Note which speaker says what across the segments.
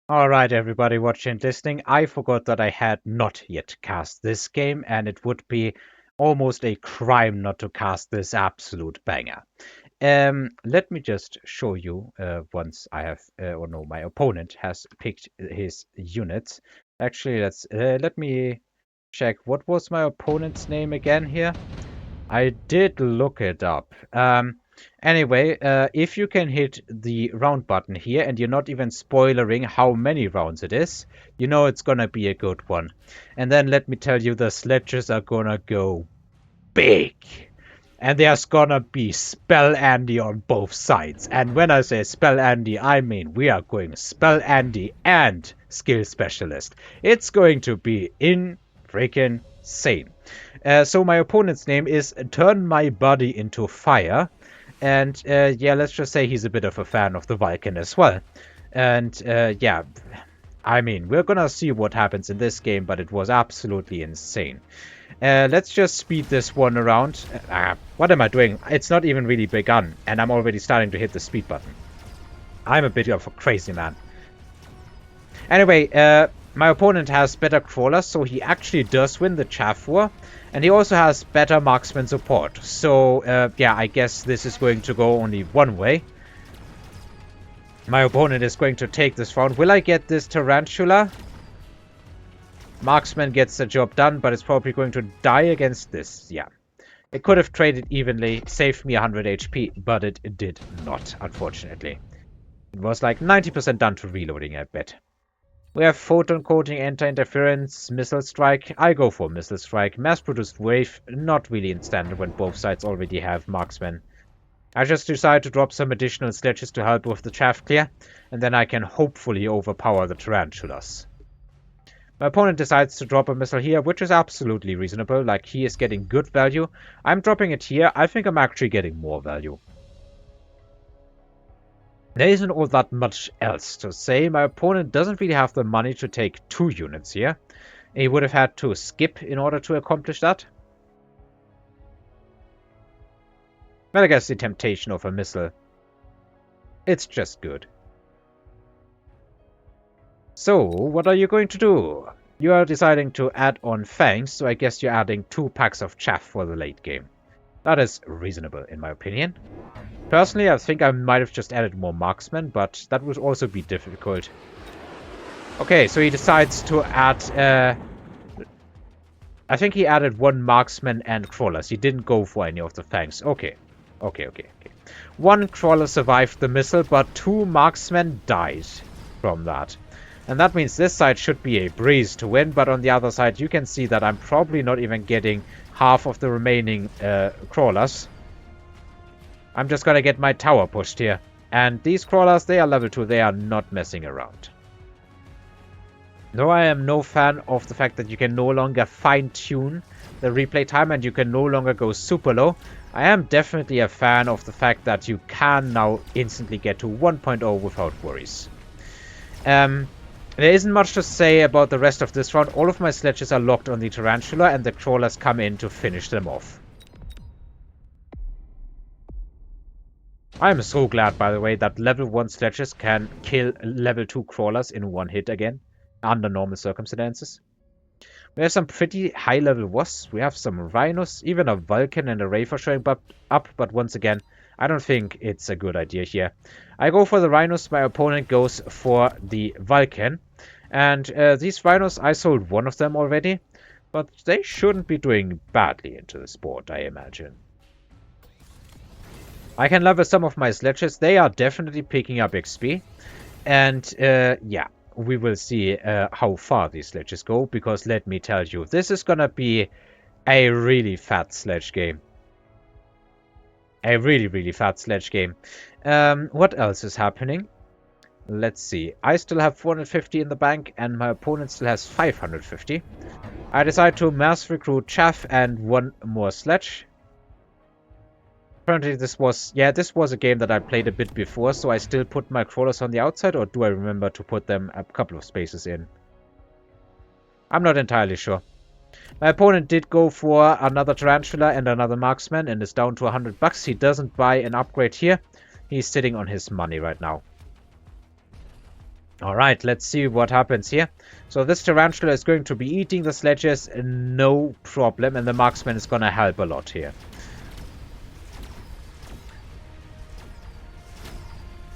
Speaker 1: Alright, everybody watching and listening, I forgot that I had not yet cast this game, and it would be almost a crime not to cast this absolute banger. Let me just show you once I have, or no, my opponent has picked his units. Actually, let me check. What was my opponent's name again here? I did look it up. Anyway, if you can hit the round button here and you're not even spoilering how many rounds it is, you know it's gonna be a good one. And then let me tell you, the sledges are gonna go big. And there's gonna be Spell Andy on both sides. And when I say Spell Andy, I mean we are going Spell Andy and Skill Specialist. It's going to be freaking insane. So my opponent's name is Turn My Body into Fire. And yeah, let's just say he's a bit of a fan of the Vulcan as well. And yeah, I mean, we're gonna see what happens in this game, but it was absolutely insane. Let's just speed this one around. What am I doing? It's not even really begun, and I'm already starting to hit the speed button. I'm a bit of a crazy man. Anyway, my opponent has better crawlers, so he actually does win the chaff war. And he also has better marksman support. So, yeah, I guess this is going to go only one way. My opponent is going to take this round. Will I get this tarantula? Marksman gets the job done, but it's probably going to die against this. Yeah. It could have traded evenly, saved me 100 HP, but it did not, unfortunately. It was like 90% done to reloading, I bet. We have photon coating, anti-interference, missile strike. I go for missile strike. Mass-produced wave, not really in standard when both sides already have marksmen. I just decide to drop some additional sledges to help with the chaff clear, and then I can hopefully overpower the tarantulas. My opponent decides to drop a missile here, which is absolutely reasonable, like he is getting good value. I'm dropping it here. I think I'm actually getting more value. There isn't all that much else to say. My opponent doesn't really have the money to take 2 units here. He would have had to skip in order to accomplish that. But I guess the temptation of a missile, it's just good. So, what are you going to do? You are deciding to add on fangs, so I guess you're adding 2 packs of chaff for the late game. That is reasonable, in my opinion. Personally, I think I might have just added more marksmen, but that would also be difficult. Okay, so he decides to add... I think he added 1 marksman and crawlers. He didn't go for any of the fangs. Okay. 1 crawler survived the missile, but 2 marksmen died from that. And that means this side should be a breeze to win, but on the other side you can see that I'm probably not even getting half of the remaining crawlers. I'm just gonna get my tower pushed here. And these crawlers, they are level 2, they are not messing around. Though I am no fan of the fact that you can no longer fine-tune the replay time and you can no longer go super low, I am definitely a fan of the fact that you can now instantly get to 1.0 without worries. There isn't much to say about the rest of this round. All of my sledges are locked on the tarantula and the crawlers come in to finish them off. I'm so glad, by the way, that level 1 sledges can kill level 2 crawlers in 1 hit again, under normal circumstances. We have some pretty high level wasps, we have some rhinos, even a Vulcan and a Rafer showing up, but once again, I don't think it's a good idea here. I go for the rhinos, my opponent goes for the Vulcan. And these rhinos, I sold 1 of them already, but they shouldn't be doing badly into the sport, I imagine. I can level some of my sledges. They are definitely picking up XP. And yeah, we will see how far these sledges go. Because let me tell you, this is gonna be a really fat sledge game. A really fat sledge game. What else is happening? Let's see. I still have 450 in the bank. And my opponent still has 550. I decide to mass recruit chaff and 1 more sledge. Apparently this was a game that I played a bit before, so I still put my crawlers on the outside, or do I remember to put them a couple of spaces in? I'm not entirely sure. My opponent did go for another tarantula and another marksman and is down to 100 bucks. He doesn't buy an upgrade here. He's sitting on his money right now. Alright, let's see what happens here. So this tarantula is going to be eating the sledges, no problem, and the marksman is gonna help a lot here.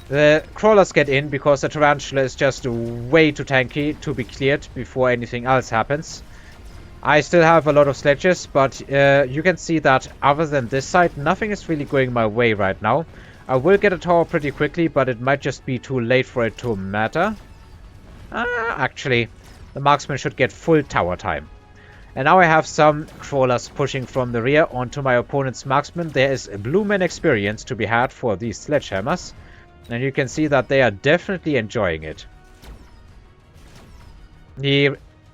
Speaker 1: The crawlers get in because the tarantula is just way too tanky to be cleared before anything else happens. I still have a lot of sledges, but you can see that other than this side, nothing is really going my way right now. I will get a tower pretty quickly, but it might just be too late for it to matter. Actually, the marksman should get full tower time. And now I have some crawlers pushing from the rear onto my opponent's marksman. There is a blue man experience to be had for these sledgehammers. And you can see that they are definitely enjoying it. The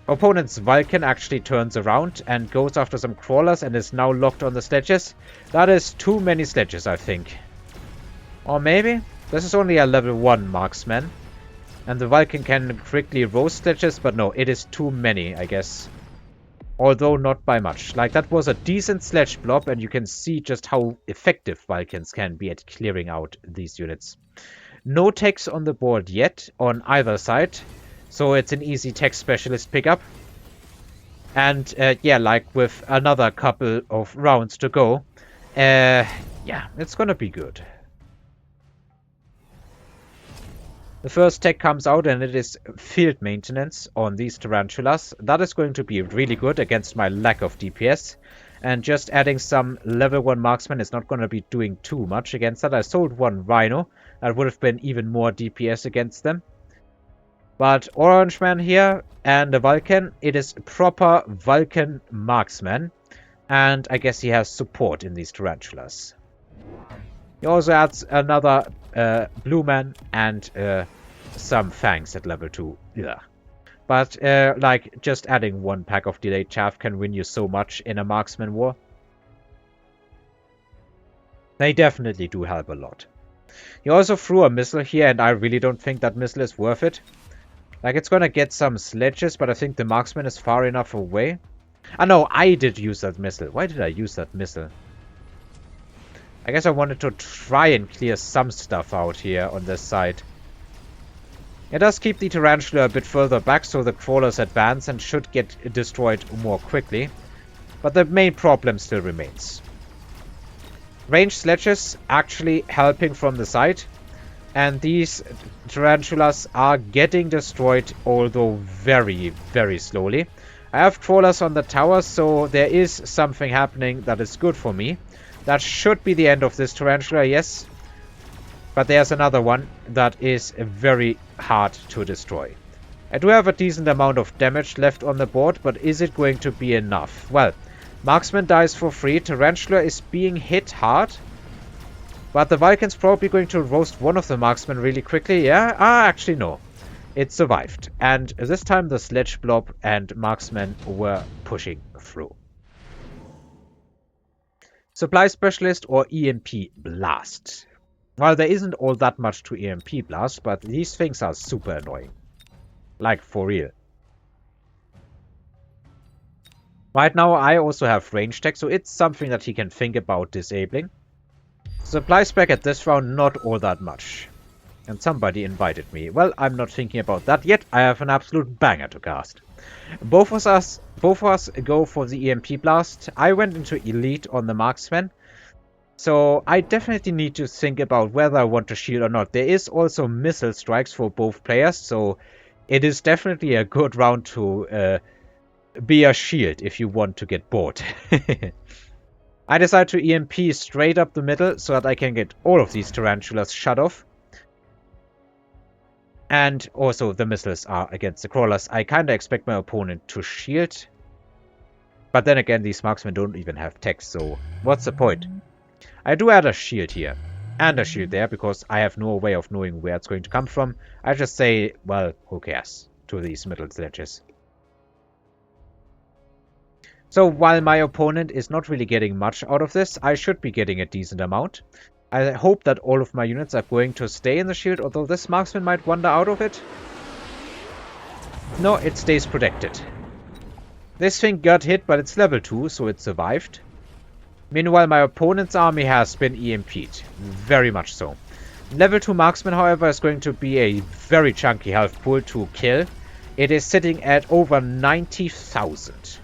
Speaker 1: opponent's Vulcan actually turns around and goes after some crawlers and is now locked on the sledges. That is too many sledges, I think. Or maybe? This is only a level 1 marksman. And the Vulcan can quickly roast sledges, but no, it is too many, I guess. Although not by much. Like, that was a decent sledge blob, and you can see just how effective Vulcans can be at clearing out these units. No techs on the board yet, on either side. So it's an easy tech specialist pickup. And, yeah, like with another couple of rounds to go. Yeah, it's gonna be good. The first tech comes out and it is field maintenance on these tarantulas. That is going to be really good against my lack of DPS. And just adding some level 1 marksman is not going to be doing too much against that. I sold one rhino. That would have been even more DPS against them. But Orange Man here and the Vulcan, it is proper Vulcan marksman. And I guess he has support in these tarantulas. He also adds another blue man and some fangs at level 2. Yeah. But, like, just adding one pack of delayed chaff can win you so much in a marksman war. They definitely do help a lot. He also threw a missile here, and I really don't think that missile is worth it. Like, it's gonna get some sledges, but I think the marksman is far enough away. Ah, no, I did use that missile. Why did I use that missile? I guess I wanted to try and clear some stuff out here on this side. It does keep the tarantula a bit further back, so the crawlers advance and should get destroyed more quickly. But the main problem still remains. Ranged sledges actually helping from the side. And these tarantulas are getting destroyed, although very, very slowly. I have crawlers on the tower, so there is something happening that is good for me. That should be the end of this tarantula, yes. But there's another one that is very hard to destroy. I do have a decent amount of damage left on the board, but is it going to be enough? Well, marksman dies for free. Tarantula is being hit hard. But the Vulcan's probably going to roast one of the marksmen really quickly. Yeah? Actually no. It survived. And this time the sledge blob and marksmen were pushing through. Supply Specialist or EMP Blast. Well, there isn't all that much to EMP Blast, but these things are super annoying. Like, for real. Right now I also have range tech, so it's something that he can think about disabling. Supply spec at this round, not all that much. And somebody invited me. Well, I'm not thinking about that yet. I have an absolute banger to cast. Both of us go for the EMP Blast. I went into Elite on the Marksman. So I definitely need to think about whether I want to shield or not. There is also missile strikes for both players. So it is definitely a good round to be a shield if you want to get bored. I decide to EMP straight up the middle so that I can get all of these tarantulas shut off. And also the missiles are against the crawlers. I kind of expect my opponent to shield. But then again, these marksmen don't even have tech, so what's the point? I do add a shield here. And a shield there, because I have no way of knowing where it's going to come from. I just say, well, who cares, to these middle sledges. So while my opponent is not really getting much out of this, I should be getting a decent amount. I hope that all of my units are going to stay in the shield, although this marksman might wander out of it. No, it stays protected. This thing got hit, but it's level 2, so it survived. Meanwhile, my opponent's army has been EMP'd. Very much so. Level 2 Marksman, however, is going to be a very chunky health pool to kill. It is sitting at over 90,000.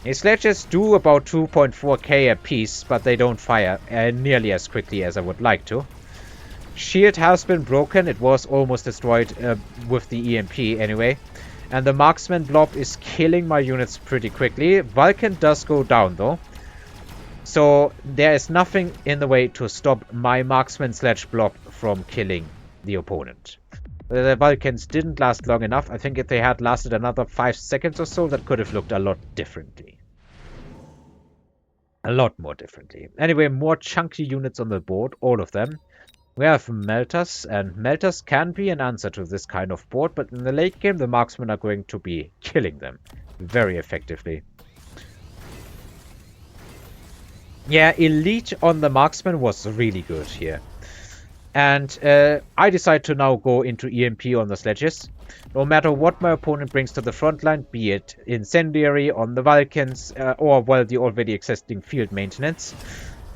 Speaker 1: His sledges do about 2.4k a piece, but they don't fire nearly as quickly as I would like to. Shield has been broken. It was almost destroyed with the EMP anyway. And the Marksman blob is killing my units pretty quickly. Vulcan does go down though. So there is nothing in the way to stop my Marksman sledge blob from killing the opponent. The Vulcans didn't last long enough. I think if they had lasted another 5 seconds or so, that could have looked a lot differently. A lot more differently. Anyway, more chunky units on the board, all of them. We have Melters, and Melters can be an answer to this kind of board, but in the late game, the Marksmen are going to be killing them very effectively. Yeah, Elite on the Marksman was really good here. And I decide to now go into EMP on the sledges. No matter what my opponent brings to the front line, be it Incendiary on the Vulcans or, well, the already existing field maintenance,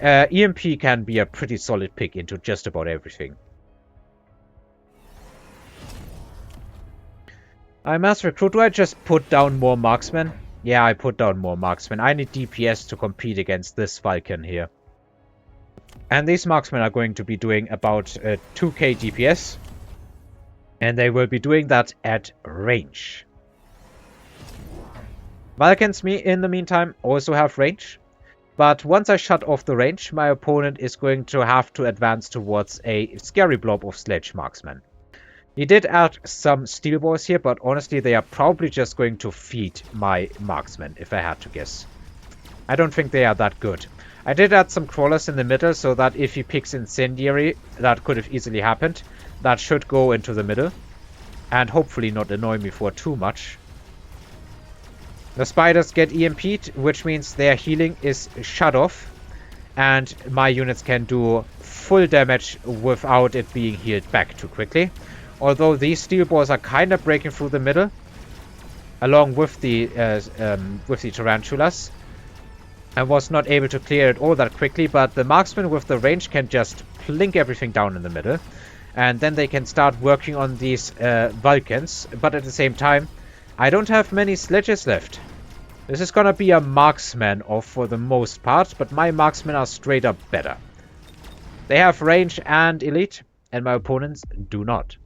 Speaker 1: EMP can be a pretty solid pick into just about everything. I must recruit. Do I just put down more Marksmen? Yeah, I put down more Marksmen. I need DPS to compete against this Vulcan here. And these Marksmen are going to be doing about 2k DPS. And they will be doing that at range. Vulcans, in the meantime, also have range. But once I shut off the range, my opponent is going to have to advance towards a scary blob of sledge Marksmen. He did add some steel balls here, but honestly, they are probably just going to feed my Marksmen, if I had to guess. I don't think they are that good. I did add some crawlers in the middle, so that if he picks Incendiary, that could have easily happened. That should go into the middle, and hopefully not annoy me for too much. The spiders get EMP'd, which means their healing is shut off, and my units can do full damage without it being healed back too quickly. Although these steel balls are kind of breaking through the middle, along with the tarantulas. I was not able to clear it all that quickly, but the Marksman with the range can just plink everything down in the middle. And then they can start working on these Vulcans, but at the same time, I don't have many sledges left. This is gonna be a Marksman off for the most part, but my Marksmen are straight up better. They have range and elite, and my opponents do not.